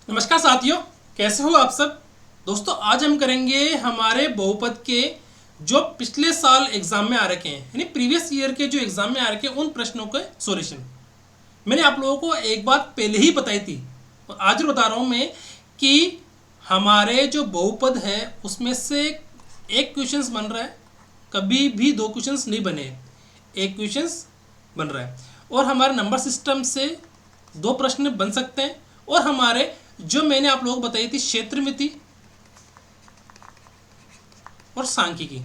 नमस्कार साथियों, कैसे हो आप सब। दोस्तों आज हम करेंगे हमारे बहुपद के जो पिछले साल एग्जाम में आ रखे हैं, यानी प्रीवियस ईयर के जो एग्जाम में आ रखे हैं उन प्रश्नों के सॉल्यूशन। मैंने आप लोगों को एक बात पहले ही बताई थी और आज बता रहा हूं मैं कि हमारे जो बहुपद है उसमें से एक क्वेश्चंस बन रहा है, कभी भी दो क्वेश्चंस नहीं बने, एक क्वेश्चंस बन रहा है। और हमारे नंबर सिस्टम से दो प्रश्न बन सकते हैं। और हमारे जो मैंने आप लोगों को बताई थी क्षेत्र मिति और सांख्यिकी,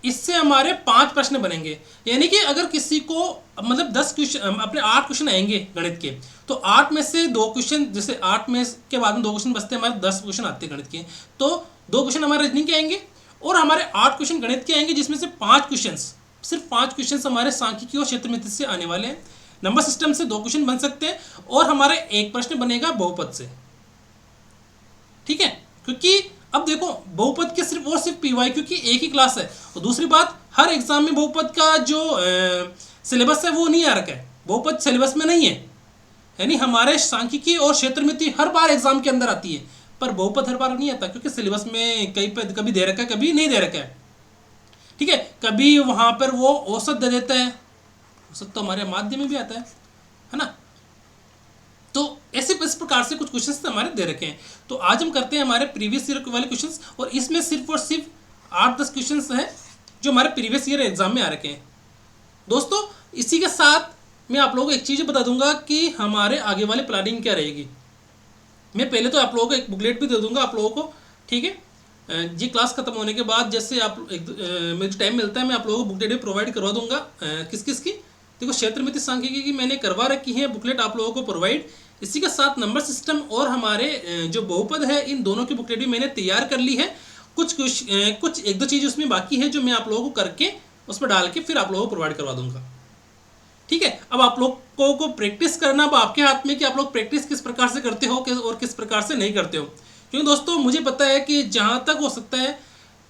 इससे हमारे 5 प्रश्न बनेंगे। यानी कि अगर किसी को मतलब 10 क्वेश्चन अपने 8 क्वेश्चन आएंगे गणित के, तो 8 में से 2 क्वेश्चन, जैसे 8 में के बाद में 2 क्वेश्चन बचते हैं, हमारे 10 क्वेश्चन आते हैं गणित के, तो 2 क्वेश्चन हमारे रीजनिंग के आएंगे और हमारे 8 क्वेश्चन गणित के आएंगे, जिसमें से 5 क्वेश्चन, सिर्फ 5 क्वेश्चन हमारे सांख्यिकी और क्षेत्र मिति से आने वाले हैं। नंबर सिस्टम से 2 क्वेश्चन बन सकते हैं और हमारे एक प्रश्न बनेगा बहुपद से। ठीक है, क्योंकि अब देखो बहुपद के सिर्फ और सिर्फ पीवाई, क्योंकि एक ही क्लास है। और दूसरी बात, हर एग्जाम में बहुपद का जो सिलेबस है वो नहीं आ रखा है, बहुपद सिलेबस में नहीं है। यानी हमारे सांख्यिकी और क्षेत्र मिति हर बार एग्जाम के अंदर आती है, पर बहुपद हर बार नहीं आता, क्योंकि सिलेबस में कहीं पे कभी दे रखा है, कभी नहीं दे रखा है। ठीक है, कभी वहां पर वो औसत दे देता है, औसत तो हमारे माध्य में भी आता है ना। तो ऐसे इस प्रकार से कुछ क्वेश्चंस हमारे दे रखे हैं। तो आज हम करते हैं हमारे प्रीवियस ईयर वाले क्वेश्चंस, और इसमें सिर्फ और सिर्फ 8-10 क्वेश्चंस हैं जो हमारे प्रीवियस ईयर एग्जाम में आ रखे हैं। दोस्तों इसी के साथ मैं आप लोगों को एक चीज़ बता दूंगा कि हमारे आगे वाली प्लानिंग क्या रहेगी। मैं पहले तो आप लोगों को एक बुकलेट भी दे दूंगा आप लोगों को, ठीक है। जी क्लास खत्म होने के बाद जैसे आप मुझे टाइम मिलता है, मैं आप लोगों को बुकलेट भी प्रोवाइड करवा दूंगा। किस किस की, देखो क्षेत्र मिति सांख्यिकी की मैंने करवा रखी है बुकलेट आप लोगों को प्रोवाइड। इसी के साथ नंबर सिस्टम और हमारे जो बहुपद है, इन दोनों की बुकलेट भी मैंने तैयार कर ली है। कुछ एक दो चीज़ उसमें बाकी है जो मैं आप लोगों को करके उसमें डाल के फिर आप लोगों को प्रोवाइड करवा दूंगा। ठीक है, अब आप लोगों को प्रैक्टिस करना अब आपके हाथ में कि आप लोग प्रैक्टिस किस प्रकार से करते हो और किस प्रकार से नहीं करते हो। क्योंकि दोस्तों मुझे पता है कि जहाँ तक हो सकता है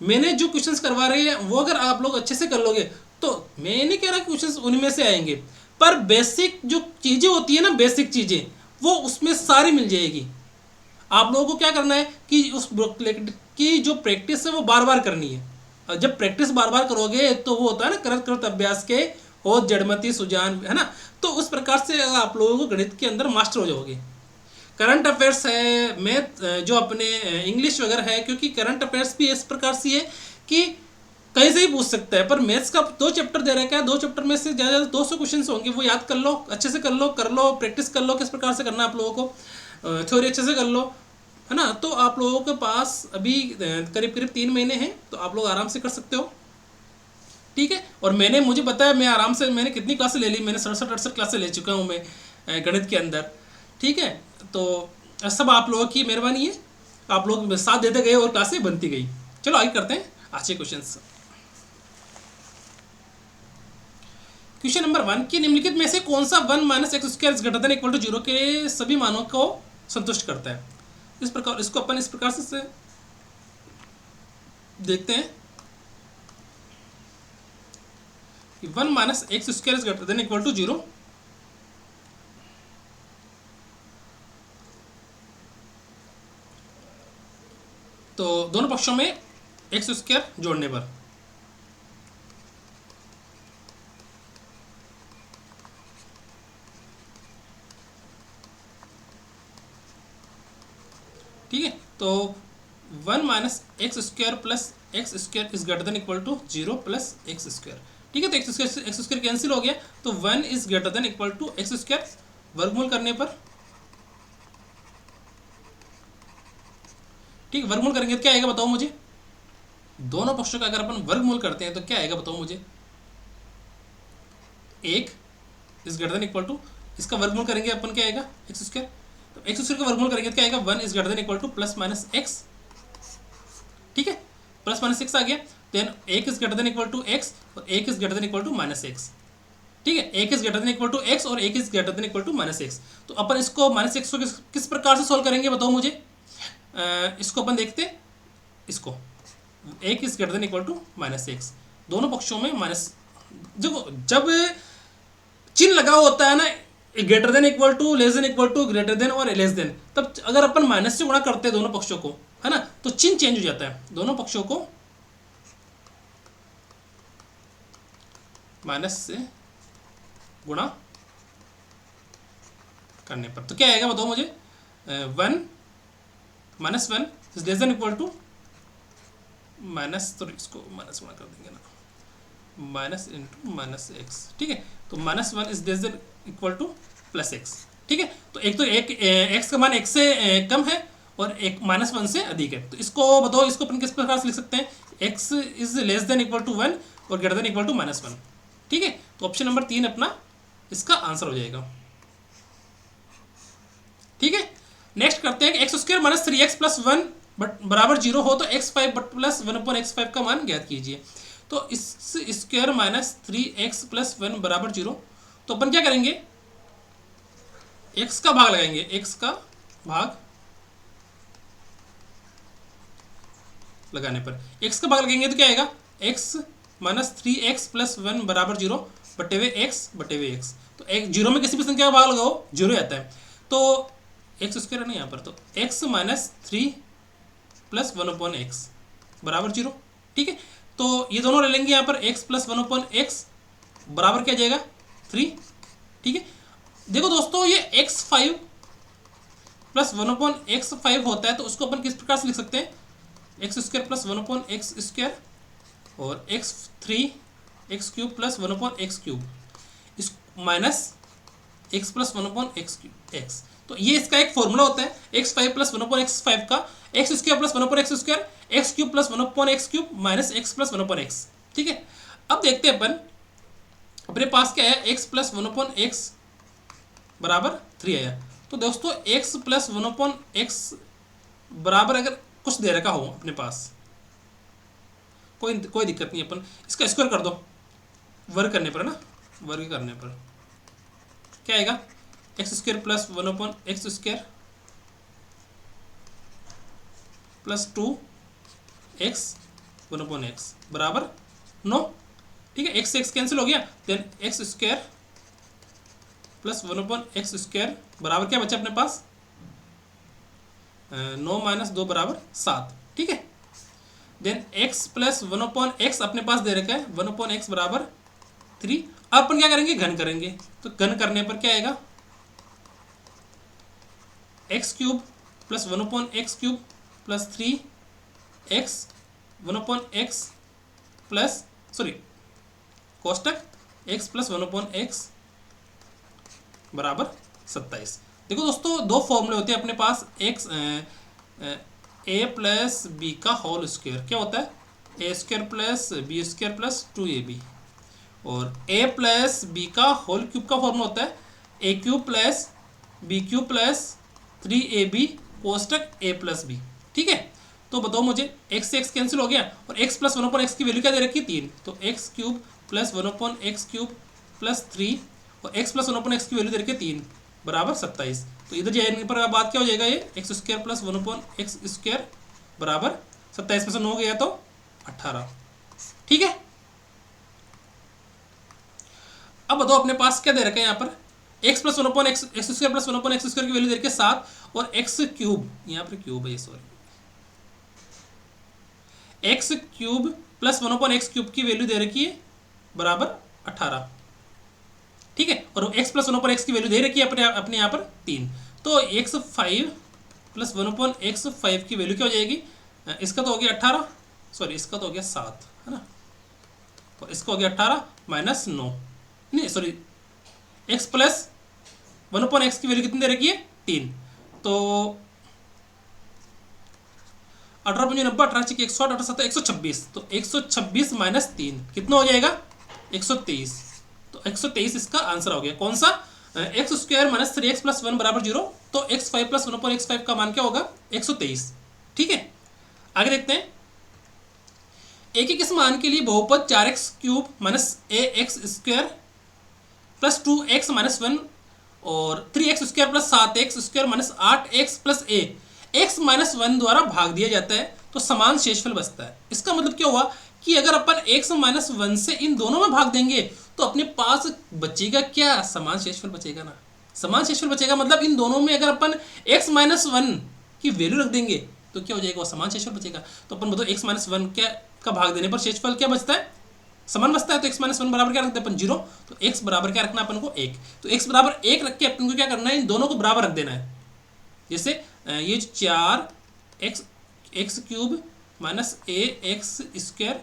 मैंने जो क्वेश्चंस करवा रहे हैं वो अगर आप लोग अच्छे से कर लोगे, तो मैं नहीं कह रहा कि क्वेश्चंस उनमें से आएंगे, पर बेसिक जो चीज़ें होती है ना, बेसिक चीज़ें वो उसमें सारी मिल जाएगी। आप लोगों को क्या करना है कि उस बुकलेट की जो प्रैक्टिस है वो बार बार करनी है। और जब प्रैक्टिस बार बार करोगे तो वो होता है ना, करत करत अभ्यास के हो जड़मती सुजान, है ना। तो उस प्रकार से आप लोगों को गणित के अंदर मास्टर हो जाओगे। करंट अफेयर्स है, मैथ जो अपने इंग्लिश वगैरह है, क्योंकि करंट अफेयर्स भी इस प्रकार से है कि कहीं से ही पूछ सकता है। पर मैथ्स का 2 चैप्टर दे रखा है, 2 चैप्टर में से ज़्यादा 200 क्वेश्चन होंगे, वो याद कर लो, अच्छे से कर लो, प्रैक्टिस कर लो किस प्रकार से करना है आप लोगों को, थ्योरी अच्छे से कर लो, है ना। तो आप लोगों के पास अभी करीब करीब 3 महीने हैं, तो आप लोग आराम से कर सकते हो। ठीक है, और मुझे पता है मैं आराम से, मैंने कितनी क्लासें ले ली, मैंने 67-68 क्लासें ले चुका हूँ मैं गणित के अंदर। ठीक है, तो सब आप लोगों की मेहरबानी है, आप लोग साथ देते गए और क्लासें बनती गई। चलो आगे करते हैं आज के क्वेश्चन। क्वेश्चन नंबर 1 की निम्नलिखित में से कौन सा 1 minus x square is greater than equal to 0 के सभी मानों को संतुष्ट करता है। इस प्रकार इसको अपन इस प्रकार से देखते हैं कि 1 minus x square is greater than equal to 0। तो दोनों पक्षों में एक्स स्क्वायर जोड़ने पर ठीक है, तो 1 minus x square plus x square is greater than equal to 0 plus x square. ठीक है, तो एक्स स्क्वायर कैंसिल हो गया, तो 1 is greater than equal to x square, वर्गमूल करने पर, ठीक है, वर्गमूल करेंगे तो क्या आएगा बताओ मुझे। दोनों पक्षों का अगर अपन वर्गमूल करते हैं तो क्या आएगा बताओ मुझे। 1 is greater than equal to, इसका वर्गमूल करेंगे अपन क्या आएगा, एक्स स्क्वायर। तो एक्स स्क्वायर का वर्गमूल करेंगे तो क्या आएगा, 1 is greater than equal to plus minus x. ठीक है, प्लस माइनस एक्स आ गया, then 1 is greater than equal to x और 1 is greater than equal to minus x. ठीक है, 1 is greater than equal to x और 1 is greater than equal to minus x. तो अपन इसको माइनस एक्स को किस प्रकार से सॉल्व करेंगे बताओ मुझे। इसको अपन देखते हैं, इसको 1 is greater than equal to minus x, दोनों पक्षों में माइनस, देखो जब चिन्ह लगा होता है ना greater than equal to, less than equal to, greater than और लेस देन, तब अगर अपन माइनस से गुणा करते हैं दोनों पक्षों को, है ना, तो चिन्ह चेंज हो जाता है दोनों पक्षों को माइनस से गुणा करने पर। तो क्या आएगा बताओ मुझे, 1 -1 is less than equal to minus, तो इसको माइनस गुणा कर देंगे ना, माइनस इंटू माइनस एक्स, ठीक है। तो -1 is less than equal to plus x, ठीक है। तो एक तो एक एक्स का मान एक से कम है और एक -1 से अधिक है। तो इसको बताओ, इसको अपन किस प्रकार से लिख सकते हैं, x is less than equal to 1 और ग्रेटर देन इक्वल टू -1, ठीक है। तो ऑप्शन नंबर 3 अपना इसका आंसर हो जाएगा, ठीक है। नेक्स्ट करते हैं, x square minus 3x plus 1 बराबर 0 हो तो x5 प्लस 1/x5 का मान ज्ञात कीजिए। तो इस स्क्वायर माइनस 3x प्लस 1 बराबर 0, तो अपन क्या करेंगे, x का भाग लगाएंगे, x का भाग लगाने पर x का भाग लगेंगे तो क्या आएगा, x माइनस 3x प्लस 1 बराबर 0 बटे हुए x। तो एक जीरो में किसी भी संख्या का भाग लगाओ 0 आता है, तो एक्स स्क्वायर है ना यहाँ पर, तो x माइनस 3 प्लस 1/x बराबर 0, ठीक है। तो ये दोनों ले लेंगे यहाँ पर, x प्लस 1/x बराबर क्या जाएगा 3, ठीक है। देखो दोस्तों, ये x5 प्लस 1/x5 होता है, तो उसको अपन किस प्रकार से लिख सकते हैं, x square plus 1/x square और x3 x cube plus 1/x3 इस माइनस x प्लस 1/x। तो ये इसका एक फॉर्मूला होता है, x5 प्लस 1/x5 का, x square plus 1/x square, x cube plus 1/x cube minus x plus 1/x, ठीक है। अब देखते हैं अपन, अपने पास क्या है, x प्लस 1/x बराबर 3 आया। तो दोस्तों x प्लस 1/x बराबर अगर कुछ दे रखा हो अपने पास, कोई दिक्कत नहीं, अपन इसका स्क्वायर कर दो, वर्ग करने पर ना, वर्ग करने पर क्या आएगा, x square plus 1/x square plus 2x 1/x बराबर 9, ठीक है। x से x कैंसिल हो गया, then x square plus 1/x square बराबर क्या बचा अपने पास, 9 माइनस 2 बराबर 7, ठीक है। देन x प्लस 1/x अपने पास दे रखा है, 1/x बराबर 3। अब अपन क्या करेंगे, घन करेंगे, तो घन करने पर क्या आएगा, x cube plus 1/x cube plus 3x 1/x plus कोष्टक x प्लस 1/x बराबर 27। देखो दोस्तों, दो फॉर्मूले होते हैं अपने पास, x a प्लस बी का होल स्क्वायर क्या होता है, a square plus b square plus 2ab, और a प्लस बी का होल क्यूब का फॉर्मूला होता है a cube plus b cube plus 3ab कोष्टक a प्लस बी, ठीक है। तो बताओ मुझे, x से x कैंसिल हो गया और x प्लस 1/x की वैल्यू क्या दे रखी है 3, तो x cube plus 1/x cube plus 3 और x प्लस 1/x की वैल्यू दे रखी है 3 बराबर 27। तो इधर जाने पर बात क्या हो जाएगा, ये x square plus 1/x square बराबर 27 में से 9 गया तो 18, ठीक है। अब बताओ अपने पास क्या दे रखा है यहाँ पर, x plus 1/x x square plus 1/x square की वैल्यू दे रखी है 7 और x क्यूब, यहाँ पर क्यूब है ये, sorry, x cube plus 1/x cube की वैल्यू दे रखी है बराबर 18, ठीक है। और x प्लस 1/x की वैल्यू दे रखी है अपने यहाँ पर 3, तो x5 प्लस 1/x5 की वैल्यू क्या हो जाएगी, इसका तो हो गया 18, सॉरी इसका तो हो गया 7, है ना, और इसका हो गया 18 माइनस 9, नहीं सॉरी, x प्लस 1/x की वैल्यू कितनी दे रखी है 3, तो 18×5 90, 18 × 108, 18 126, तो 126 माइनस 3 कितना हो जाएगा 123, तो 123 इसका आंसर हो गया। कौन सा, x square minus 3x plus 1 बराबर 0, तो x5 प्लस 1/x5 का मान क्या होगा 123, ठीक है। आगे देखते हैं, एक ही किस मान के लिए बहुपद 4x cube minus ax square plus 2x minus 1 और 3x square plus 7x square minus 8x plus a x minus 1 द्वारा भाग दिया जाता है तो समान शेषफल बचता है। इसका मतलब क्या हुआ कि अगर अपन x -1 से इन दोनों में भाग देंगे तो अपने पास बचेगा क्या, समान शेषफल बचेगा ना, समान शेषफल बचेगा मतलब इन दोनों में अगर अपन x माइनस वन की वैल्यू रख देंगे तो क्या हो जाएगा, वो समान शेषफल बचेगा। तो अपन बताओ x माइनस वन क्या का भाग देने पर शेषफल क्या बचता है, समान बचता है। तो x माइनस वन बराबर क्या रखते हैं अपन, 0। तो x बराबर क्या रखना है अपन को, 1। तो x बराबर 1 रख के अपन को क्या करना है, इन दोनों को बराबर रख देना है। जैसे ये 4x cube minus ax²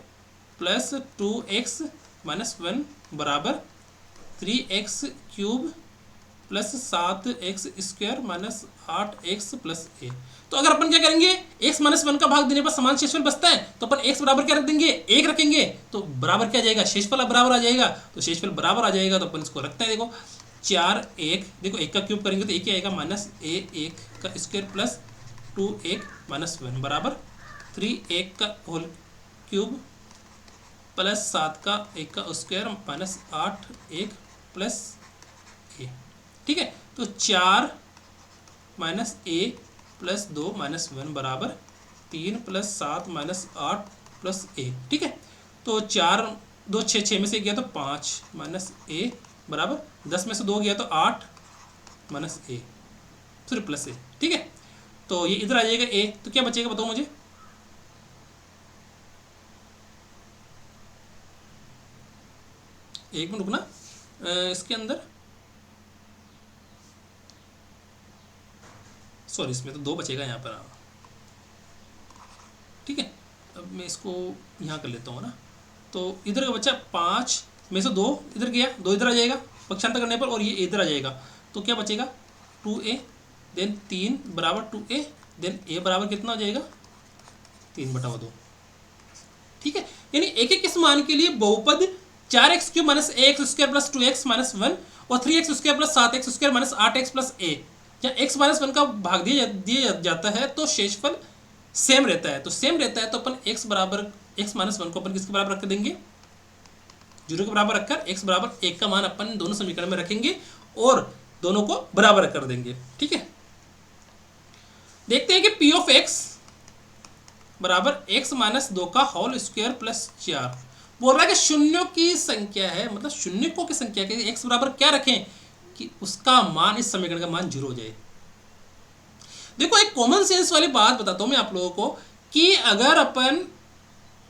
plus 2x minus 1 बराबर 3x cube plus 7x² minus 8x plus a। तो अगर अपन क्या करेंगे, x माइनस वन का भाग देने पर समान शेषफल बचता है, तो अपन x बराबर क्या रख देंगे, 1 रखेंगे। तो बराबर क्या आ जाएगा, शेषफल बराबर आ जाएगा। तो शेषफल बराबर आ जाएगा तो अपन इसको रखते हैं। देखो 4 1, देखो 1 का क्यूब करेंगे तो 1 क्या आएगा, माइनस a1 का स्क्वायर प्लस 2 माइनस 1 बराबर 3 का होल क्यूब प्लस 7 का 1 का स्क्वायर माइनस 8 प्लस a। ठीक है, तो 4 माइनस a प्लस 2 माइनस 1 बराबर 3 प्लस 7 माइनस 8 प्लस a। ठीक है, तो 4 2 6 6 में से गया तो 5 माइनस a बराबर 10 में से 2 गया तो 8 माइनस a फिर प्लस a। ठीक है, तो ये इधर आ जाएगा a, तो क्या बचेगा बताओ मुझे, एक मिनट रुकना, इसके अंदर सॉरी इसमें तो 2 बचेगा यहाँ पर। ठीक है, अब मैं इसको यहाँ कर लेता हूँ ना। तो इधर का बच्चा 5 में से 2 इधर गया, 2 इधर आ जाएगा पक्षांतर करने पर, और ये इधर आ जाएगा। तो क्या बचेगा 2a देन 3 बराबर 2a देन a बराबर कितना हो जाएगा 3/2। ठीक है, यानी एक एक इस मान के लिए बहुपद 4x cube minus ax² plus 2x minus 1 और 3x² plus 7x² minus 8x plus a, जहाँ x माइनस 1 का भाग दिया जाता है तो शेषफल सेम रहता है। तो सेम रहता है तो अपन x बराबर x माइनस 1 को अपन किसके बराबर रख देंगे, 0 के बराबर रखकर x बराबर 1 का मान अपन दोनों समीकरण में रखेंगे और दोनों को बराबर कर देंगे। ठीक है, देखते हैं कि p ऑफ x बराबर x माइनस 2 का होल स्क्वायर प्लस 4 बोल रहा है कि शून्यों की संख्या है, मतलब शून्यकों की संख्या के x बराबर क्या रखें कि उसका मान, इस समीकरण का मान 0 हो जाए। देखो एक कॉमन सेंस वाली बात बताता हूं मैं आप लोगों को कि अगर अपन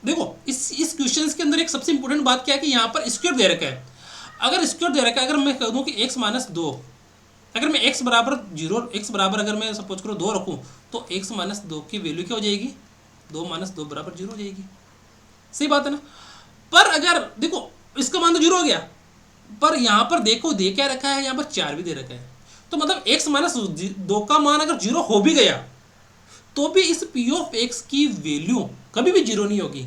देखो इस क्वेश्चन के अंदर एक सबसे इंपॉर्टेंट बात क्या है कि यहाँ पर स्क्वायर दे रखा है। अगर स्क्वायर दे रखा है, अगर मैं कह दूं कि x माइनस 2, अगर मैं x बराबर 0, x बराबर अगर मैं सपोज करो 2 रखूं तो x माइनस 2 की वैल्यू क्या हो जाएगी, 2 माइनस 2 बराबर 0 हो जाएगी। सही बात है ना। पर अगर देखो इसका मान तो 0 हो गया, पर यहाँ पर देखो दे क्या रखा है, यहाँ पर 4 भी दे रखा है। तो मतलब x माइनस 2 का मान अगर 0 हो भी गया तो भी इस p ऑफ x की वैल्यू कभी भी 0 नहीं होगी।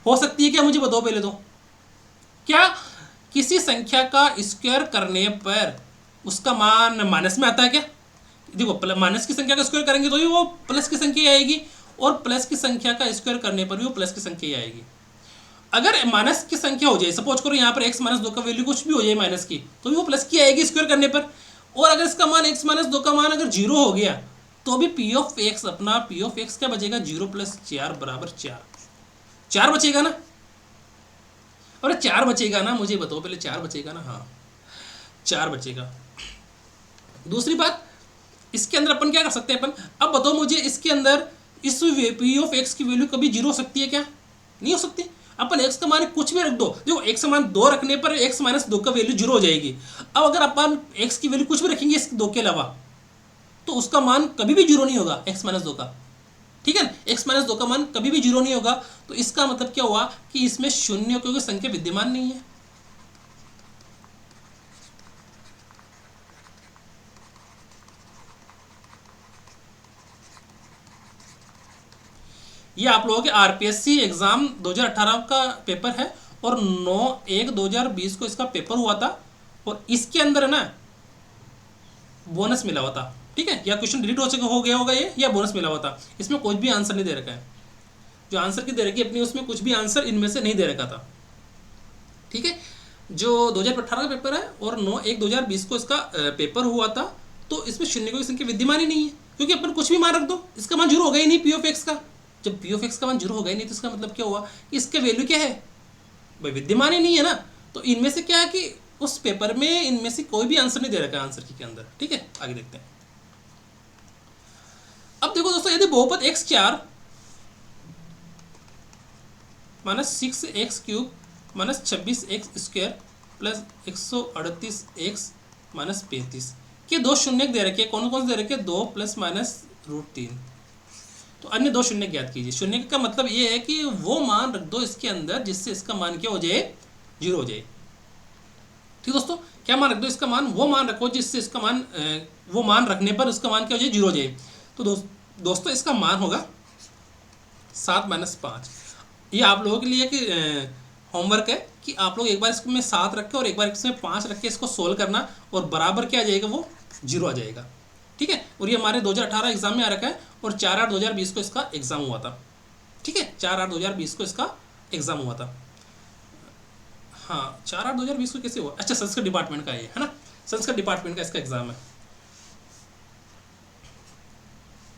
हो सकती है क्या, मुझे बताओ पहले तो, क्या किसी संख्या का स्क्वायर करने पर उसका मान माइनस में आता है क्या? देखो माइनस की संख्या का स्क्वायर करेंगे तो भी वो प्लस की संख्या आएगी, और प्लस की संख्या का स्क्वायर करने पर भी वो प्लस की संख्या आएगी। अगर माइनस की संख्या हो जाए, सपोज करो यहाँ पर x माइनस 2 का वैल्यू कुछ भी हो जाए माइनस की, तो भी वो प्लस की आएगी स्क्वायर करने पर। और अगर इसका मान x माइनस 2 का मान अगर 0 हो गया तो भी p ऑफ x, अपना p ऑफ x क्या बचेगा, 0 प्लस 4 बराबर 4 बचेगा ना। और 4 बचेगा ना, मुझे बताओ पहले 4 बचेगा ना, हाँ 4 बचेगा। दूसरी बात, इसके अंदर अपन क्या कर सकते हैं, अपन अब बताओ मुझे इसके अंदर इस p ऑफ x की वैल्यू कभी 0 हो सकती है क्या? नहीं हो सकती। अपन x का मान कुछ भी रख दो, देखो x का मान 2 रखने पर x माइनस 2 का वैल्यू 0 हो जाएगी। अब अगर अपन x की वैल्यू कुछ भी रखेंगे इस 2 के अलावा तो उसका मान कभी भी 0 नहीं होगा x माइनस 2 का। ठीक है ना, x माइनस 2 का मान कभी भी 0 नहीं होगा। तो इसका मतलब क्या हुआ कि इसमें शून्य की संख्या विद्यमान नहीं है। ये आप लोगों के आरपीएससी एग्जाम 2018 का पेपर है और 9/1/2020 को इसका पेपर हुआ था, और इसके अंदर है ना बोनस मिला हुआ था। ठीक है, या क्वेश्चन डिलीट हो गया होगा ये, या बोनस मिला हुआ था। इसमें कोई भी आंसर नहीं दे रखा है, जो आंसर की दे रखी अपनी उसमें कुछ भी आंसर इनमें से नहीं दे रखा था। ठीक है, जो 2018 का पेपर है और 9/1/2020 को इसका पेपर हुआ था, तो इसमें शून्य की संख्या विद्यमान ही नहीं है, क्योंकि अपन कुछ भी मान रख दो इसका मान 0 होगा ही नहीं पी ऑफ एक्स का। जब पी ऑफ एक्स का मान 0 होगा ही नहीं तो इसका मतलब क्या हुआ कि इसका वैल्यू क्या है भाई, विद्यमान ही नहीं है ना। तो इनमें से क्या है कि उस पेपर में इनमें से कोई भी आंसर नहीं दे रखा है आंसर की के अंदर। ठीक है, आगे देखते हैं। अब देखो दोस्तों, यदि बहुपद x4 minus 6x³ minus 26x² plus 138x minus 35 के दो शून्य दे रखे, कौन कौन से दे रखे, 2 प्लस माइनस √3। तो अन्य दो शून्य ज्ञात कीजिए। शून्य का मतलब ये है कि वो मान रख दो इसके अंदर जिससे इसका मान क्या हो जाए, 0 हो जाए। ठीक दोस्तों, क्या मान रख दो, इसका मान वो मान रखो जिससे इसका मान वो मान रखने पर उसका मान क्या हो जाए, 0 हो जाए। तो दोस्तों इसका मान होगा 7 माइनस 5। ये आप लोगों के लिए कि होमवर्क है कि आप लोग एक बार इसमें 7 रख के और एक बार इसमें 5 रख के इसको सोल्व करना, और बराबर क्या आ जाएगा, वो 0 आ जाएगा। ठीक है, और ये हमारे 2018 एग्जाम में आ रखा है, और 4/8/2020 को इसका एग्जाम हुआ था। ठीक है, 4/8/2020 को इसका एग्जाम हुआ था। हाँ, 4/8/2020 को कैसे हुआ, अच्छा संस्कृत डिपार्टमेंट का ये है ना, संस्कृत डिपार्टमेंट का इसका एग्जाम है,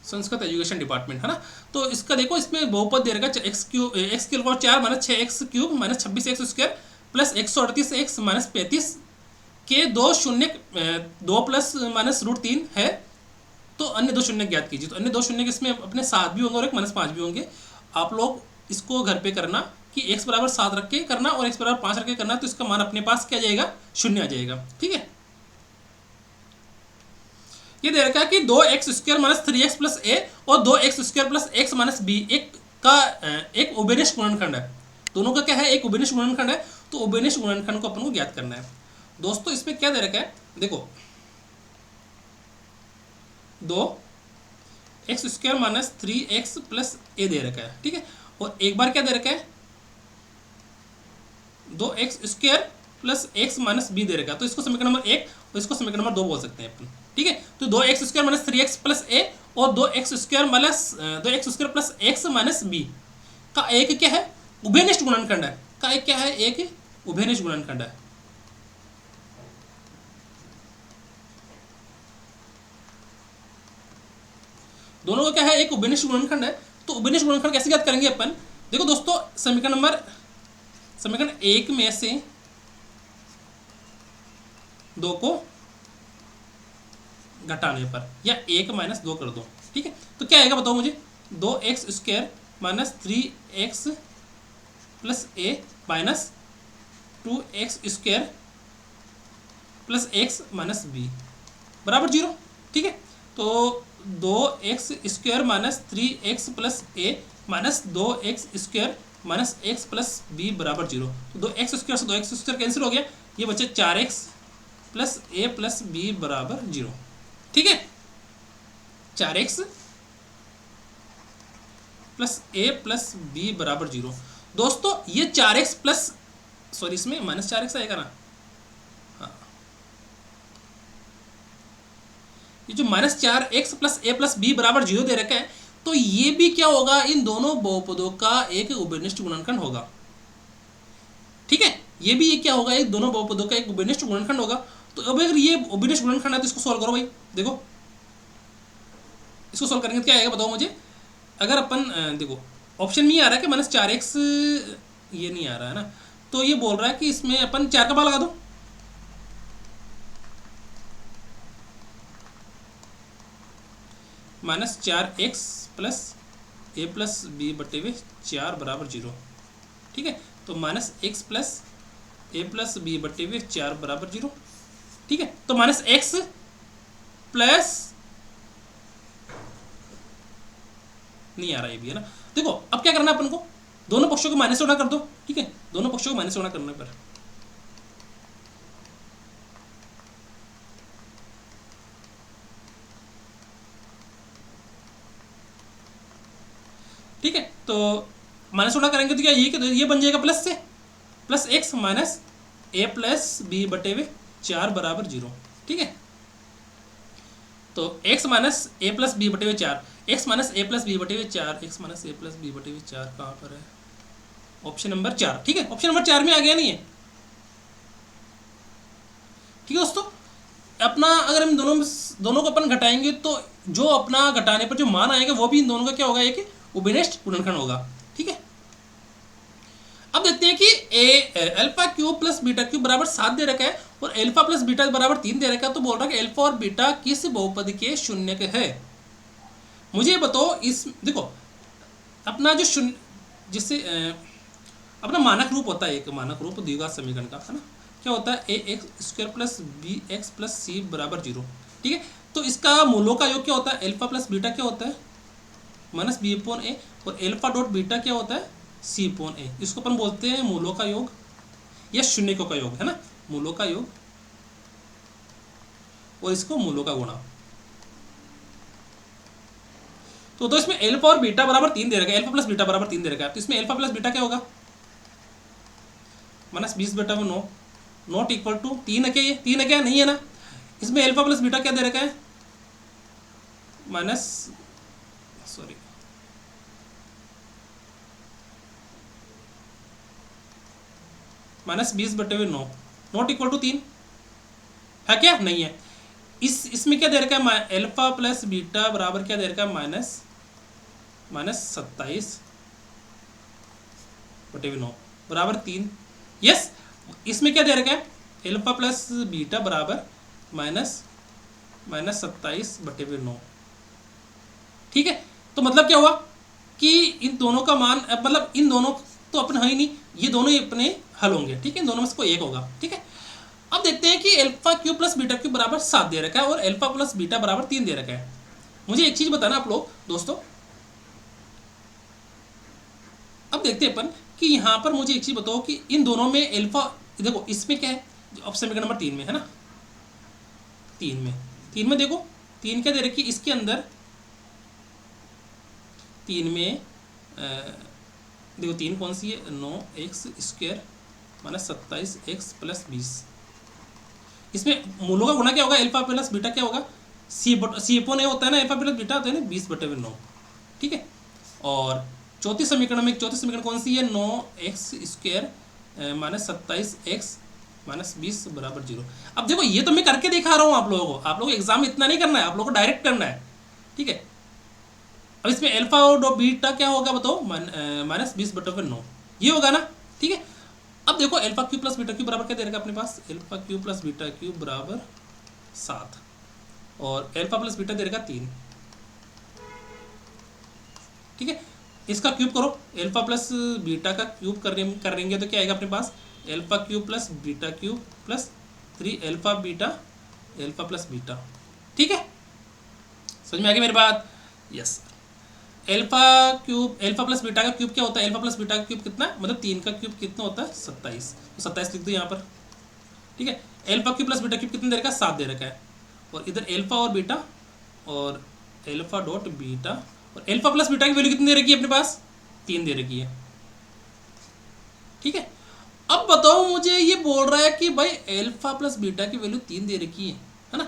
संस्कृत एजुकेशन डिपार्टमेंट है ना। तो इसका देखो, इसमें बहुपद दे रखा है x³ 4 minus 6x³ minus 26x² plus 138x minus 35 के दो शून्य 2 प्लस माइनस √3 है। तो अन्य दो शून्य ज्ञात कीजिए। तो अन्य दो शून्य इसमें अपने 7 भी होंगे और एक माइनस 5 भी होंगे। आप लोग इसको घर पे करना कि x बराबर 7 रख के करना और x बराबर 5 रख के करना, तो इसका मान अपने पास क्या जाएगा, 0 आ जाएगा। ठीक है, ये दे रखा है कि 2x² minus 3x plus a और 2x² plus x minus b एक उभयनिष्ठ गुणनखंड है। दोनों का क्या है, एक उभयनिष्ठ गुणनखंड है। तो उभयनिष्ठ गुणनखंड को अपन को ज्ञात करना है। दोस्तों इसमें क्या दे रखा है, देखो 2x² minus 3x plus a दे रखा है। ठीक है, और एक बार क्या दे रखा है, 2x² plus x minus b दे रखा है। तो इसको समीकरण नंबर 1 और इसको समीकरण नंबर 2 बोल सकते हैं अपन। ठीक है, तो 2x² minus 3x plus a और 2x² plus x minus b का एक क्या है, उभयनिष्ठ गुणनखंड है। का एक क्या है, एक उभयनिष्ठ गुणनखंड है। दोनों का क्या है, एक उभयनिष्ठ गुणनखंड है। तो उभयनिष्ठ गुणनखंड कैसे ज्ञात करेंगे अपन, देखो दोस्तों, समीकरण 1 में से 2 को घटाने पर या 1 माइनस 2 कर दो। ठीक है, तो क्या आएगा बताओ मुझे, 2x² minus 3x plus a minus 2x² plus x minus b बराबर 0। ठीक है, तो 2x² minus 3x plus a minus 2x² minus x plus b बराबर 0। तो 2x² से 2x² कैंसिल हो गया, ये बचे 4x plus a plus b बराबर 0। ठीक है, 4x plus a plus b बराबर 0। दोस्तों ये 4x प्लस, सॉरी इसमें माइनस 4x आएगा ना, हाँ, ये जो minus 4x plus a plus b बराबर 0 दे रखा है, तो ये भी क्या होगा, इन दोनों बहुपदों का एक उभयनिष्ठ गुणनखंड होगा। ठीक है, ये भी ये क्या होगा, एक दोनों बहुपदों का एक उभयनिष्ठ गुणनखंड होगा। तो अब अगर ये उभयनिष्ठ गुणनखंड है तो इसको सॉल्व करो भाई। देखो इसको सॉल्व करेंगे तो क्या आएगा बताओ मुझे। अगर अपन देखो ऑप्शन में ये आ रहा है कि माइनस 4x, ये नहीं आ रहा है ना, तो ये बोल रहा है कि इसमें अपन 4 का भाग लगा दो। Minus 4x plus a plus b बटे हुए 4 बराबर 0। ठीक है, तो minus x plus a plus b बटे हुए 4 बराबर 0। ठीक है, तो माइनस x प्लस, नहीं आ रहा ये भी है ना। देखो अब क्या करना है अपन को, दोनों पक्षों को माइनस से गुणा कर दो। ठीक है, दोनों पक्षों को माइनस से गुणा करने पर ठीक है, तो माइनस गुणा करेंगे तो क्या ये बन जाएगा प्लस से, plus x minus a plus b बटे हुए 4 बराबर 0। ठीक है, तो x minus a plus b बटे हुए 4, x minus a plus b बटे हुए 4, x minus a plus b बटे हुए 4 कहाँ पर है, ऑप्शन नंबर 4। ठीक है, ऑप्शन नंबर 4 में आ गया नहीं है। ठीक है दोस्तों, अपना अगर हम दोनों को अपन घटाएंगे तो जो अपना घटाने पर जो मान आएगा वो भी इन दोनों का क्या होगा, एक उभयनिष्ठ गुणनखंड होगा। ठीक है, अब देखते हैं कि alpha cube plus beta cube बराबर 7 दे रखा है और अल्फा प्लस बीटा बराबर 3 दे रखा है, तो बोल रहा है कि अल्फा और बीटा किस बहुपद के शून्य के है। मुझे बताओ, इस देखो अपना जो शून्य जिससे अपना मानक रूप होता है, एक मानक रूप द्विघात समीकरण का, है ना, क्या होता है, a x square plus b x plus c बराबर 0। ठीक है, तो इसका मूलों का योग क्या होता है, अल्फा प्लस बीटा क्या होता है माइनस बी अपॉन ए, और अल्फा डॉट बीटा क्या होता है सी अपॉन ए। इसको अपन बोलते हैं मूलों का योग या शून्यकों का योग, है ना, मूलों का योग, और इसको मूलों का गुणा। तो इसमें अल्फा और बीटा बराबर 3 दे रखा है, अल्फा प्लस बीटा बराबर 3 दे रखा है, तो इसमें अल्फा प्लस बीटा क्या होगा माइनस 20/9 नॉट इक्वल टू 3 है क्या, ये 3 है क्या, नहीं है ना। इसमें अल्फा प्लस बीटा क्या दे रखा है minus sorry minus 20/9 not equal to 3 है क्या, नहीं है। इसमें क्या दे रखा है अल्फा प्लस बीटा बराबर क्या दे रखा है माइनस 27/9 बराबर 3। यस, इसमें क्या दे रखा है अल्फा प्लस बीटा बराबर माइनस 27/9। ठीक है, तो मतलब क्या हुआ कि इन दोनों का मान, मतलब इन दोनों तो अपने है ही नहीं, ये दोनों ही अपने हल होंगे। ठीक है, इन दोनों में से कोई एक होगा। ठीक है, अब देखते हैं कि alpha cube plus beta cube बराबर 7 दे रखा है और अल्फा प्लस बीटा बराबर 3 दे रखा है। मुझे एक चीज बताना आप लोग दोस्तों, अब देखते हैं अपन कि यहाँ पर मुझे एक चीज बताओ कि इन दोनों में अल्फा, देखो इसमें क्या है, अब समीकरण नंबर 3 में है ना, 3 में देखो 3 क्या दे रखी है इसके अंदर, 3 में देखो 3 कौन सी है, 9x square minus 27x plus 20। इसमें मूलों का गुणा क्या होगा, अल्फा प्लस बीटा क्या होगा, सी अपॉन ए होता है ना, अल्फा प्लस बीटा होता है ना 20/9। ठीक है, और चौथी समीकरण कौन सी है, 9x square minus 27x minus 20 बराबर 0। अब देखो ये तो मैं करके दिखा रहा हूँ आप लोगों को, आप लोगों को एग्जाम में इतना नहीं करना है, आप लोगों को डायरेक्ट करना है। ठीक है, अब इसमें अल्फा और बीटा क्या होगा बताओ, माइनस 20/9 ये होगा ना। ठीक है, अब देखो alpha cube plus beta cube बराबर क्या दे रखा है अपने पास, alpha cube plus beta cube बराबर 7 और अल्फा प्लस बीटा दे रखा 3। ठीक है, इसका क्यूब करो, अल्फा प्लस बीटा का क्यूब करेंगे तो क्या आएगा अपने पास, alpha cube plus beta cube plus 3 alpha plus beta. ठीक है, समझ में आ गई मेरी बात। यस, अल्फा प्लस बीटा का क्यूब क्या होता है, अल्फा प्लस बीटा का क्यूब कितना, मतलब 3 का क्यूब कितना होता है 27, तो 27 लिख दो यहाँ पर। ठीक है, alpha cube plus beta cube कितना दे रखा है, 7 दे रखा है, और इधर अल्फा और बीटा और अल्फा डॉट बीटा, और अल्फा प्लस बीटा की वैल्यू कितनी दे रखी है अपने पास, 3 दे रखी है। ठीक है, अब बताओ मुझे, ये बोल रहा है कि भाई अल्फा प्लस बीटा की वैल्यू 3 दे रखी है ना।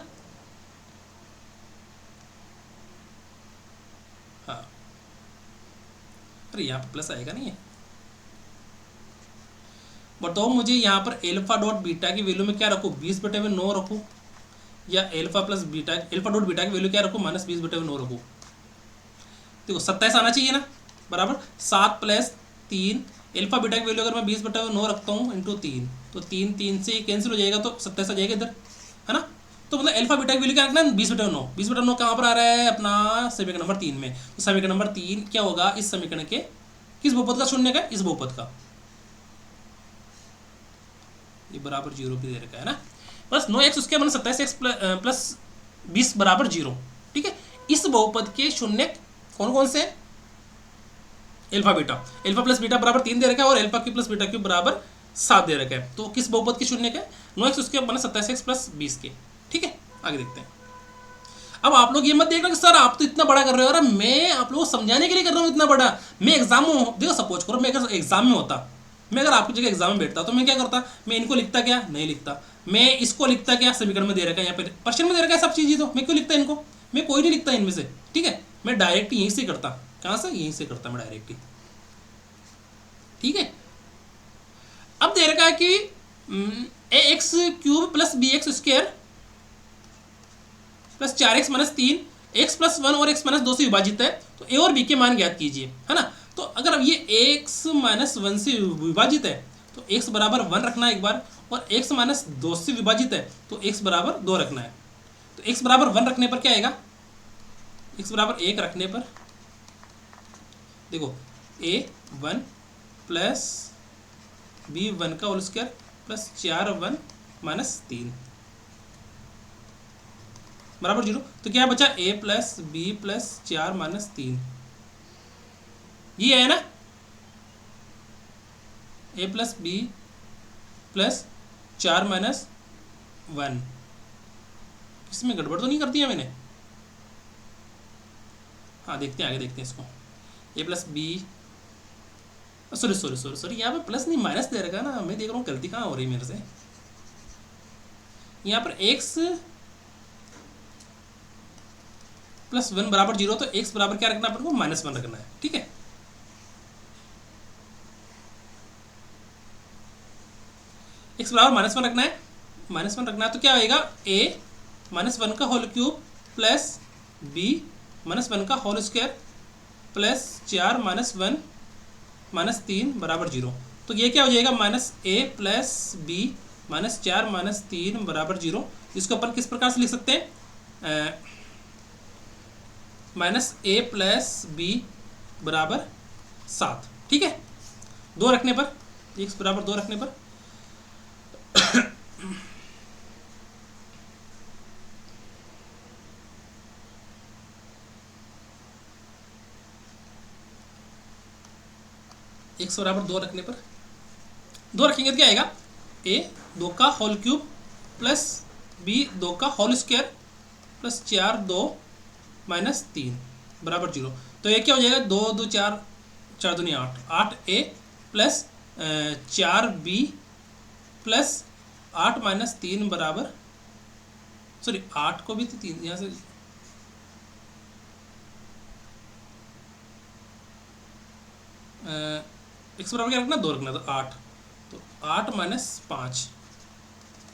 हाँ, अरे यहाँ पर प्लस आएगा नहीं है, बताओ मुझे यहाँ पर अल्फा डॉट बीटा की वैल्यू में क्या रखूँ, 20/9 रखूँ, या अल्फा डॉट बीटा की वैल्यू क्या रखूँ, माइनस 20/9 रखूँ। देखो 27 आना चाहिए ना, बराबर 7 प्लस 3 अल्फा बीटा की वैल्यू अगर मैं 20/9 रखता हूँ इंटू 3, तो 3 से कैंसिल हो जाएगा, तो 27 आ जाएगा इधर, है ना। तो मतलब अल्फा बीटा की वैल्यू क्या रखना है, 20/9। 20/9 कहाँ पर आ रहा है अपना समीकरण नंबर 3 में, तो समीकरण नंबर 3 क्या होगा, इस समीकरण के किस बहुपद का शून्य का, इस बहुपद का, ये बराबर 0 भी दे रखा है ना, बस 9x उसके बना 27x प्लस 20 बराबर 0। ठीक है, इस बहुपद के शून्य कौन कौन से, अल्फा प्लस बीटा बराबर 3 दे रखा है और alpha cube plus beta cube बराबर 7 दे रखा है, तो किस बहुपद के शून्य का, 9x उसके बना 27x प्लस 20 के। ठीक है, आगे देखते हैं। अब आप लोग ये मत देखना कि सर आप तो इतना बड़ा कर रहे हो, अरे मैं आप लोगों को समझाने के लिए कर रहा हूँ इतना बड़ा। मैं एग्जाम में, देखो सपोज करो मैं अगर एग्जाम में होता, मैं अगर आपकी जगह एग्जाम में बैठता तो मैं क्या करता, मैं इनको लिखता क्या, नहीं लिखता, मैं इसको लिखता क्या, समीकरण में दे रखा है, यहाँ पे प्रश्न में दे रखा है सब चीज़ें, तो मैं क्यों लिखता इनको, मैं कोई नहीं लिखता इनमें से। ठीक है, मैं डायरेक्ट यहीं से करता, कहाँ से, यहीं से करता मैं डायरेक्ट ही। ठीक है, अब दे रखा है कि ax cube plus bx square plus 4x minus 3 x plus 1 और x माइनस 2 से विभाजित है, तो a और b के मान ज्ञात कीजिए, है ना। तो अगर अब ये x माइनस 1 से विभाजित है तो x बराबर 1 रखना है एक बार, और x माइनस 2 से विभाजित है तो x बराबर 2 रखना है। तो x बराबर 1 रखने पर क्या आएगा, x बराबर 1 रखने पर देखो a1 प्लस b1 का होल स्क्वायर प्लस 4 माइनस 3 बराबर 0। तो क्या बचा a plus b plus 4 minus 3, ये है ना, a plus b plus 4 minus 1। इसमें गड़बड़ तो नहीं कर दिया मैंने? हाँ देखते हैं, आगे देखते हैं इसको। a प्लस बी, सॉरी यहाँ पे प्लस नहीं माइनस दे रखा ना, मैं देख रहा हूँ गलती कहाँ हो रही है मेरे से। यहाँ पर x प्लस 1 बराबर 0, तो x बराबर क्या रखना है अपन को, -1 रखना है। ठीक है, x बराबर -1 रखना है, -1 रखना है। तो क्या होएगा, a -1 का होल क्यूब प्लस b -1 का whole square plus 4 minus 1 minus 3 बराबर 0। तो ये क्या हो जाएगा, -a plus b minus 4 minus 3 बराबर 0। इसको अपन किस प्रकार से लिख सकते हैं, -a प्लस बी बराबर 7। ठीक है, 2 रखने पर, x बराबर 2 रखने पर x बराबर 2 रखने पर 2 रखेंगे तो क्या आएगा, a 2 का होल क्यूब प्लस b 2 का होल स्क्वायर प्लस 4 2 माइनस 3 बराबर 0। तो ये क्या हो जाएगा, 2 2 4 4 2 8 8a plus 4b plus 8 minus 3 बराबर, सॉरी 8 को भी 3 यहाँ से x बराबर क्या रखना, 2 रखना, तो 8, तो 8 माइनस 5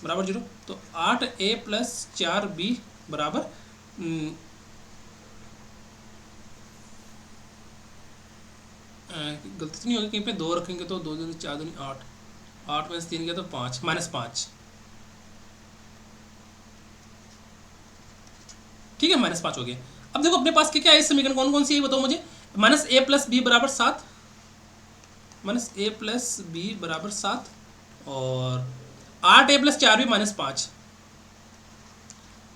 बराबर 0। तो 8a प्लस 4b बराबर गलती तो नहीं होगी कहीं पे, 2 रखेंगे तो 2 2 4 2 8 8 माइनस 3 क्या, तो 5 -5। ठीक है, -5 हो गया। अब देखो अपने पास क्या क्या है, इस समीकरण कौन कौन सी है बताओ मुझे। -a प्लस बी बराबर 7, -a प्लस बी बराबर 7, और 8a plus 4b -5,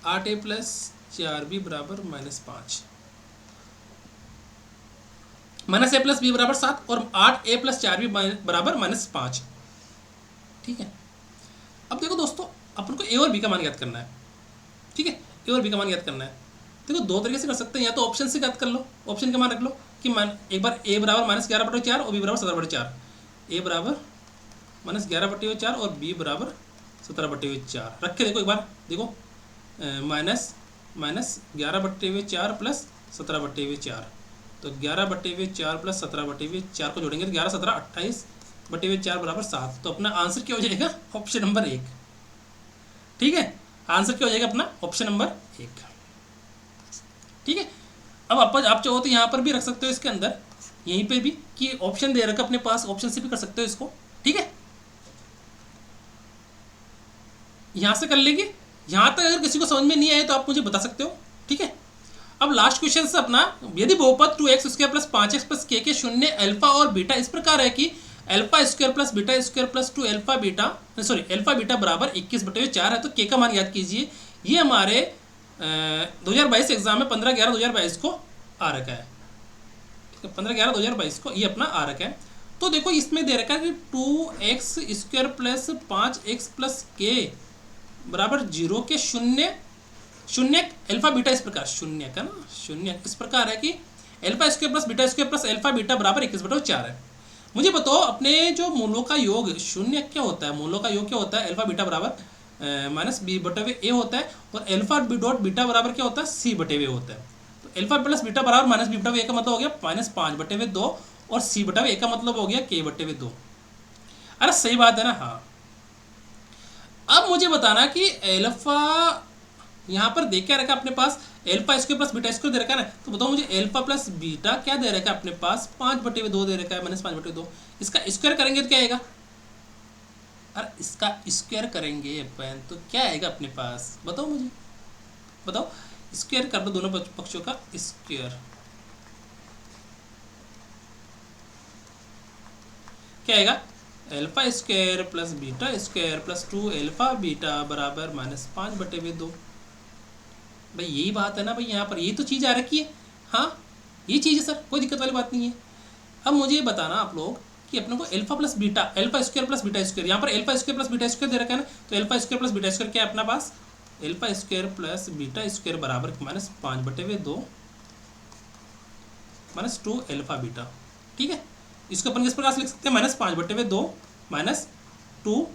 8a plus 4b बराबर -5, -a प्लस बी बराबर 7 और 8a प्लस 4b बराबर -5। ठीक है, अब देखो दोस्तों अपन को a और b का मान ज्ञात करना है। ठीक है, a और b का मान ज्ञात करना है। देखो 2 तरीके से कर सकते हैं, या तो ऑप्शन से ज्ञात कर लो, ऑप्शन का मान रख लो कि मान एक बार a बराबर -11/4 और b बराबर 17/4, a बराबर -11/4 और b बराबर 17/4 रख के देखो एक बार, देखो -11/4 प्लस 17/4, तो 11/4 प्लस 17/4 को जोड़ेंगे तो 11 17 28/4 बराबर 7। तो अपना आंसर क्या हो जाएगा, ऑप्शन नंबर 1। ठीक है, आंसर क्या हो जाएगा अपना, ऑप्शन नंबर 1। ठीक है, अब आप चाहो तो यहाँ पर भी रख सकते हो, इसके अंदर यहीं पे भी कि ऑप्शन दे रखा अपने पास, ऑप्शन से भी कर सकते हो इसको। ठीक है, यहाँ से कर लेंगे। यहाँ तक अगर किसी को समझ में नहीं आए तो आप मुझे बता सकते हो। ठीक है, अब लास्ट क्वेश्चन से अपना, यदि बहुपद 2x² plus 5x plus k के शून्य अल्फा और बीटा इस प्रकार है कि alpha square plus beta square plus 2 alpha beta, sorry alpha beta बराबर 21/4 है, तो k का मान याद कीजिए। ये हमारे 2022 एग्जाम में 15/11/2022 को आ रखा है। ठीक है, 15/11/2022 को ये अपना आ रखा है। तो देखो इसमें दे रखा है कि 2x² plus 5x plus k बराबर 0 के शून्य अल्फा बीटा इस प्रकार, शून्य का ना, शून्य इस प्रकार है कि alpha square plus beta square plus alpha beta बराबर 21/4 है। मुझे बताओ अपने जो मूलों का योग शून्य क्या होता है, मूलों का योग क्या होता है, अल्फा बीटा बराबर -b/a होता है, और अल्फा डॉट बीटा बराबर क्या होता है, c/a होता है। तो अल्फा प्लस बीटा बराबर -b/a का मतलब हो गया -5/2 और c/a का मतलब हो गया k/2। अरे सही बात है ना। हाँ, अब मुझे बताना कि अल्फा यहाँ पर देख क्या रखा अपने पास, alpha square plus beta square दे रखा है ना, तो बताओ मुझे एल्फा प्लस बीटा क्या दे रखा है अपने पास, 5/2 दे रखा है, -5/2। इसका स्क्वायर करेंगे तो क्या आएगा, अरे इसका स्क्वायर करेंगे अपन तो क्या आएगा अपने पास, बताओ मुझे, बताओ। स्क्वायर कर दो दोनों पक्षों का स्क्वायर, क्या आएगा, alpha square plus beta square plus 2 alpha beta बराबर -5/2। भाई यही बात है ना भाई, यहाँ पर यही तो चीज़ आ रखी है। हाँ ये चीज़ है सर, कोई दिक्कत वाली बात नहीं है। अब मुझे ये बताना आप लोग कि अपने को alpha plus beta, alpha square plus beta square, यहाँ पर alpha square plus beta square दे रखा है ना, तो alpha square plus beta square क्या है अपना पास, alpha square plus beta square बराबर -5/2 -2 एल्फा बीटा। ठीक है, इसको अपन किस प्रकार से लिख सकते हैं, -5/2 -2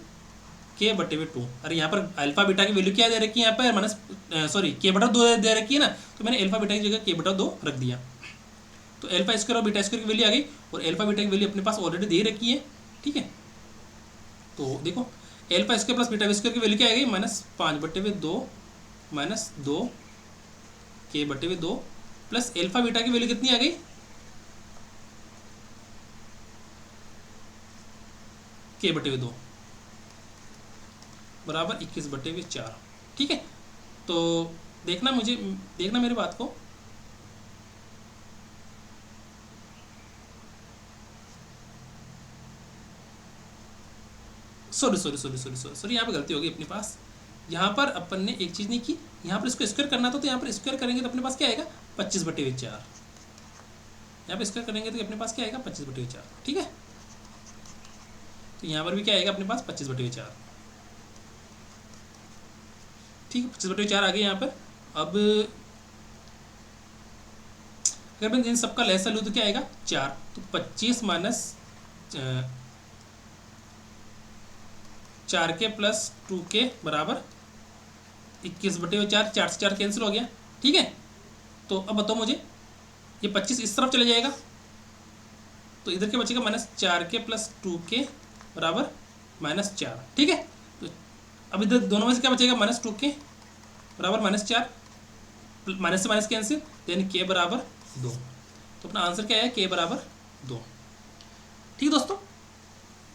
k/2। अरे यहाँ पर अल्फा बीटा की वैल्यू क्या दे रखी है, यहाँ पर k/2 दे रखी है ना, तो मैंने अल्फा बीटा की जगह k/2 रख दिया। तो एल्फा स्क्वायर और बीटा स्क्वायर की वैल्यू आ गई, और एल्फा बीटा की वैल्यू अपने पास ऑलरेडी दे रखी है। ठीक है, तो देखो alpha square plus beta square की वैल्यू क्या आ गई, -5/2 -2 k/2 प्लस एल्फा बीटा की वैल्यू कितनी आ गई, k/2 बराबर 21/4। ठीक है, तो देखना मेरी बात को, सॉरी यहाँ पे गलती होगी अपने पास। यहाँ पर अपन ने एक चीज़ नहीं की, यहाँ पर इसको स्क्वायर करना था, तो यहाँ पर स्क्वायर करेंगे तो अपने पास क्या आएगा, 25/4। यहाँ पर स्क्वायर करेंगे तो अपने पास क्या आएगा, 25/4। ठीक है, तो यहाँ पर भी क्या आएगा अपने पास, 25/4। ठीक है, 25/4 आ गए यहाँ पर। अब अगर मैं इन सबका लहसा लूँ तो क्या आएगा, 4, तो 25 माइनस 4k प्लस 2k बराबर 21/4, 4 से 4 कैंसिल हो गया। ठीक है, तो अब बताओ मुझे, ये 25 इस तरफ चले जाएगा, तो इधर क्या बचेगा, -4k प्लस 2k बराबर -4। ठीक है, तो अब इधर दोनों में से क्या बचेगा, -2k बराबर -4, माइनस से माइनस कैंसिल, यानी k बराबर 2। तो अपना आंसर क्या है, k बराबर 2। ठीक है दोस्तों,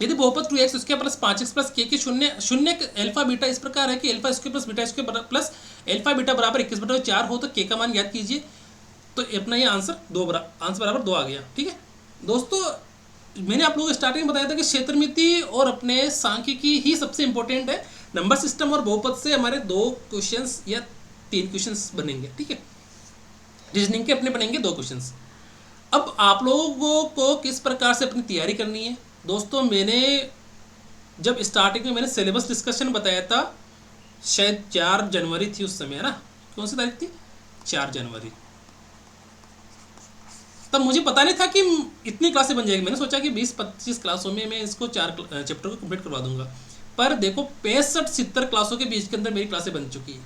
यदि बहुपद 2x square plus 5x plus k के शून्य एल्फा बीटा इस प्रकार है कि alpha square plus beta square plus alpha beta बराबर 21/4 हो, तो k का मान ज्ञात कीजिए। तो अपना ये आंसर बराबर 2 आ गया। ठीक है दोस्तों, मैंने आप लोगों को स्टार्टिंग में बताया था कि क्षेत्रमिति और अपने सांख्यिकी ही सबसे इंपॉर्टेंट है। नंबर सिस्टम और बहुपद से हमारे 2 क्वेश्चंस या 3 क्वेश्चंस बनेंगे। ठीक है, रीजनिंग के अपने बनेंगे 2 क्वेश्चंस। अब आप लोगों को किस प्रकार से अपनी तैयारी करनी है दोस्तों, मैंने जब स्टार्टिंग में मैंने सिलेबस डिस्कशन बताया था, शायद 4 जनवरी थी उस समय, है ना, कौन सी तारीख थी, 4 जनवरी। तब मुझे पता नहीं था कि इतनी क्लासें बन जाएगी। मैंने सोचा कि 20-25 क्लासों में मैं इसको 4 चैप्टर को कंप्लीट करवा दूंगा, पर देखो 65-70 क्लासों के बीच के अंदर मेरी क्लासें बन चुकी है।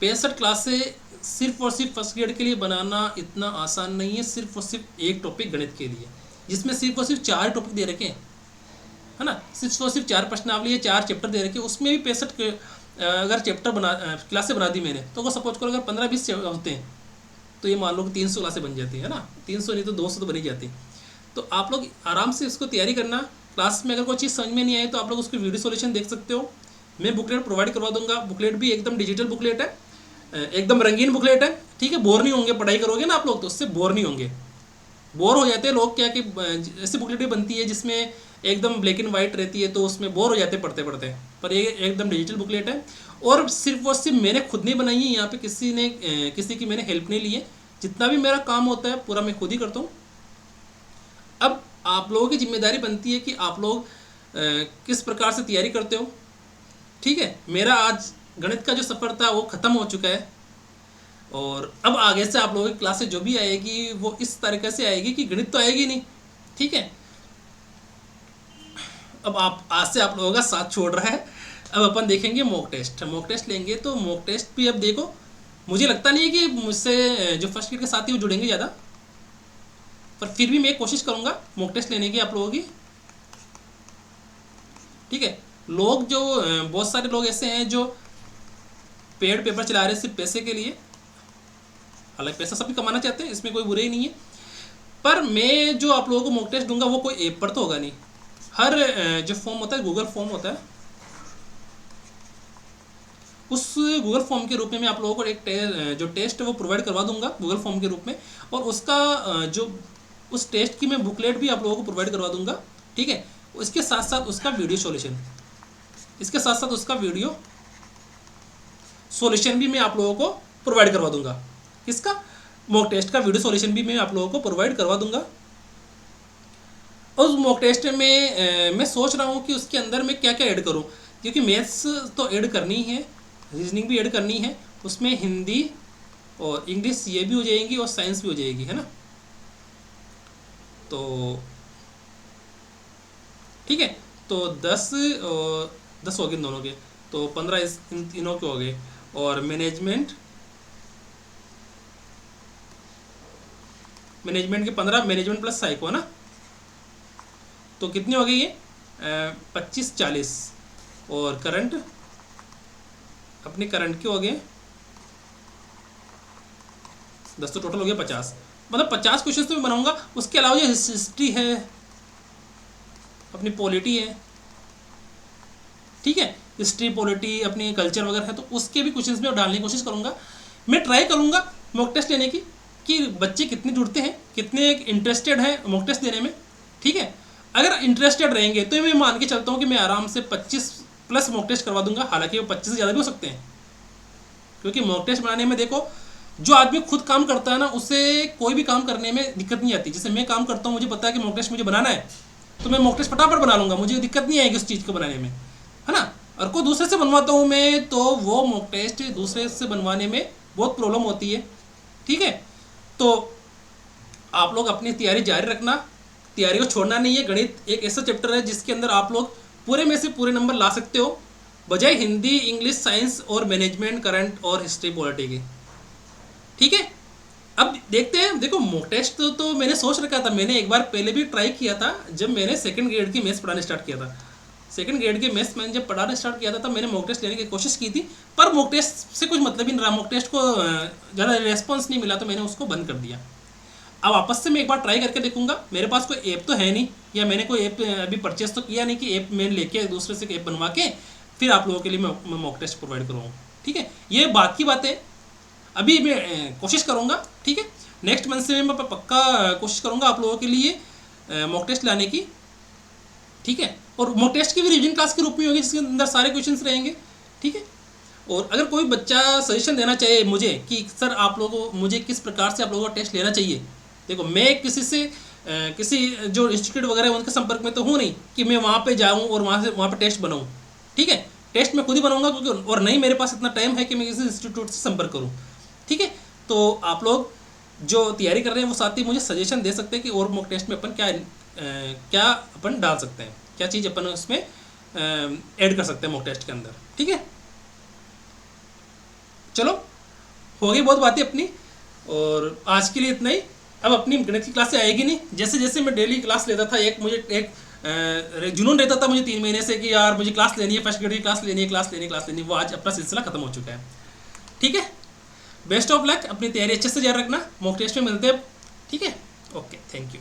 65 क्लासें सिर्फ और सिर्फ फर्स्ट ग्रेड के लिए बनाना इतना आसान नहीं है, सिर्फ और सिर्फ एक टॉपिक गणित के लिए, जिसमें सिर्फ और सिर्फ 4 टॉपिक दे रखे हैं, है ना, सिर्फ और सिर्फ 4 प्रश्नावली है, 4 चैप्टर दे रखे हैं, उसमें भी 65 अगर चैप्टर क्लासें बना दी मैंने, तो वो सपोज करो अगर 15-20 होते हैं, तो ये मान लो कि 300 क्लासें बन जाती है ना, 300 नहीं तो 200 तो बनी जाती। तो आप लोग आराम से इसको तैयारी करना। क्लास में अगर कोई चीज़ समझ में नहीं आई तो आप लोग उसकी वीडियो सॉल्यूशन देख सकते हो। मैं बुकलेट प्रोवाइड करवा दूंगा, बुकलेट भी एकदम डिजिटल बुकलेट है, एकदम रंगीन बुकलेट है। ठीक है, बोर नहीं होंगे, पढ़ाई करोगे ना आप लोग तो उससे बोर नहीं होंगे। बोर हो जाते हैं लोग क्या कि ऐसी बुकलेट भी बनती है जिसमें एकदम ब्लैक एंड वाइट रहती है, तो उसमें बोर हो जाते पढ़ते पढ़ते, पर ये एकदम डिजिटल बुकलेट है। और सिर्फ मैंने खुद नहीं बनाई है, यहाँ पे किसी की मैंने हेल्प नहीं ली है। जितना भी मेरा काम होता है पूरा मैं खुद ही करता हूँ। अब आप लोगों की जिम्मेदारी बनती है कि आप लोग किस प्रकार से तैयारी करते हो। ठीक है, मेरा आज गणित का जो सफ़र था वो ख़त्म हो चुका है, और अब आगे से आप लोगों की क्लासेस जो भी आएगी वो इस तरीके से आएगी कि गणित तो आएगी नहीं। ठीक है, अब आज से आप लोगों का साथ छोड़ रहा है। अब अपन देखेंगे मॉक टेस्ट लेंगे, तो मॉक टेस्ट भी अब देखो, मुझे लगता नहीं है कि मुझसे जो फर्स्ट ग्रेड के साथी वो जुड़ेंगे ज़्यादा, पर फिर भी मैं कोशिश करूँगा मॉक टेस्ट लेने की आप लोगों की। ठीक है, लोग जो बहुत सारे लोग ऐसे हैं जो पेड पेपर चला रहे हैं सिर्फ पैसे के लिए, हालांकि पैसा सभी कमाना चाहते हैं, इसमें कोई बुराई ही नहीं है। पर मैं जो आप लोगों को मॉक टेस्ट दूंगा वो कोई ऐप पर तो होगा नहीं। हर जो फॉर्म होता है, गूगल फॉर्म होता है, उस गूगल फॉर्म के रूप में मैं आप लोगों को एक जो टेस्ट है वो प्रोवाइड करवा दूंगा गूगल फॉर्म के रूप में, और उसका जो उस टेस्ट की मैं बुकलेट भी आप लोगों को प्रोवाइड करवा दूंगा, ठीक है। इसके साथ साथ उसका वीडियो सॉल्यूशन, इसके साथ साथ उसका वीडियो सॉल्यूशन भी मैं आप लोगों को प्रोवाइड करवा दूंगा। इसका मॉक टेस्ट का वीडियो सॉल्यूशन भी मैं आप लोगों को प्रोवाइड करवा दूंगा। और उस मॉक टेस्ट में मैं सोच रहा हूँ कि उसके अंदर मैं क्या क्या ऐड करूँ, क्योंकि मैथ्स तो ऐड करनी है, रीजनिंग भी ऐड करनी है, उसमें हिंदी और इंग्लिश ये भी हो जाएंगी और साइंस भी हो जाएगी, है ना। तो ठीक है, तो 10 और 10 हो गए इन दोनों के, तो 15 इन तीनों के हो गए। और मैनेजमेंट के 15, मैनेजमेंट प्लस साइको, है ना। तो कितनी हो गई ये 25 40, और करंट, अपने करंट के हो गए 10, तो टोटल हो गया 50। मतलब 50 क्वेश्चन तो मैं बनाऊंगा। उसके अलावा ये हिस्ट्री है, अपनी पॉलिटी है, ठीक है, हिस्ट्री पॉलिटी अपनी कल्चर वगैरह है, तो उसके भी क्वेश्चंस में डालने की कोशिश करूंगा। मैं ट्राई करूंगा मॉक टेस्ट लेने की कि बच्चे कितने जुड़ते हैं, कितने इंटरेस्टेड हैं मॉक टेस्ट देने में, ठीक है। अगर इंटरेस्टेड रहेंगे तो मैं मान के चलता हूँ कि मैं आराम से 25 प्लस मॉक टेस्ट करवा दूंगा। हालांकि वो 25 से ज़्यादा भी हो सकते हैं, क्योंकि मॉक टेस्ट बनाने में देखो, जो आदमी खुद काम करता है ना, उससे कोई भी काम करने में दिक्कत नहीं आती। जैसे मैं काम करता हूँ, मुझे पता है कि मॉक टेस्ट मुझे बनाना है, तो मैं मॉक टेस्ट फटाफट बना लूँगा, मुझे दिक्कत नहीं आएगी उस चीज़ को बनाने में, है ना। और कोई दूसरे से बनवाता हूँ मैं, तो वो मॉक टेस्ट दूसरे से बनवाने में बहुत प्रॉब्लम होती है, ठीक है। तो आप लोग अपनी तैयारी जारी रखना, तैयारी को छोड़ना नहीं है। गणित एक ऐसा चैप्टर है जिसके अंदर आप लोग पूरे में से पूरे नंबर ला सकते हो, बजाय हिंदी, इंग्लिश, साइंस और मैनेजमेंट, करंट और हिस्ट्री पॉलिटी की, ठीक है। अब देखते हैं, देखो मॉक टेस्ट तो मैंने सोच रखा था, मैंने एक बार पहले भी ट्राई किया था, जब मैंने सेकंड ग्रेड की मैथ्स पढ़ाने स्टार्ट किया था। सेकंड ग्रेड के मैथ्स मैंने जब पढ़ाना स्टार्ट किया था, तब मैंने मॉक टेस्ट लेने की कोशिश की थी, पर मॉक टेस्ट से कुछ मतलब ही नहीं रहा, मॉक टेस्ट को ज़्यादा रेस्पॉन्स नहीं मिला, तो मैंने उसको बंद कर दिया। अब वापस से मैं एक बार ट्राई करके देखूंगा। मेरे पास कोई ऐप तो है नहीं, या मैंने कोई ऐप अभी परचेस तो किया नहीं कि ऐप मैंने लेके दूसरे से ऐप बनवा के फिर आप लोगों के लिए मैं मॉक टेस्ट प्रोवाइड करूँगा, ठीक है। ये बात की बात है, अभी मैं कोशिश करूँगा, ठीक है। नेक्स्ट मंथ से मैं पक्का कोशिश करूँगा आप लोगों के लिए मॉक टेस्ट लाने की, ठीक है। और मॉक टेस्ट की भी रिविजन क्लास के रूप में होगी, जिसके अंदर सारे क्वेश्चंस रहेंगे, ठीक है। और अगर कोई बच्चा सजेशन देना चाहे मुझे कि सर आप लोगों को, मुझे किस प्रकार से आप लोगों को टेस्ट लेना चाहिए, देखो मैं किसी से किसी जो इंस्टीट्यूट वगैरह उनके संपर्क में तो हूँ नहीं कि मैं वहाँ पे जाऊँ और वहाँ पे टेस्ट बनाऊँ, ठीक है। टेस्ट मैं खुद ही बनाऊँगा, क्योंकि और नहीं मेरे पास इतना टाइम है कि मैं किसी इंस्टीट्यूट से संपर्क करूँ, ठीक है। तो आप लोग जो तैयारी कर रहे हैं वो साथ ही मुझे सजेशन दे सकते हैं कि और मॉक टेस्ट में अपन क्या अपन डाल सकते हैं, क्या चीज़ अपन उसमें ऐड कर सकते हैं मॉक टेस्ट के अंदर, ठीक है। चलो, हो गई बहुत बातें अपनी, और आज के लिए इतना ही। अब अपनी गणित की क्लासें आएगी नहीं, जैसे जैसे मैं डेली क्लास लेता था, मुझे एक जुनून रहता था मुझे 3 महीने से कि यार मुझे क्लास लेनी है, फर्स्ट ग्रेड की क्लास लेनी है, क्लास लेनी है, वो आज अपना सिलसिला खत्म हो चुका है, ठीक है। बेस्ट ऑफ लक, अपनी तैयारी अच्छे से जारी रखना, मॉक टेस्ट में मिलते हैं, ठीक है। Okay, thank you.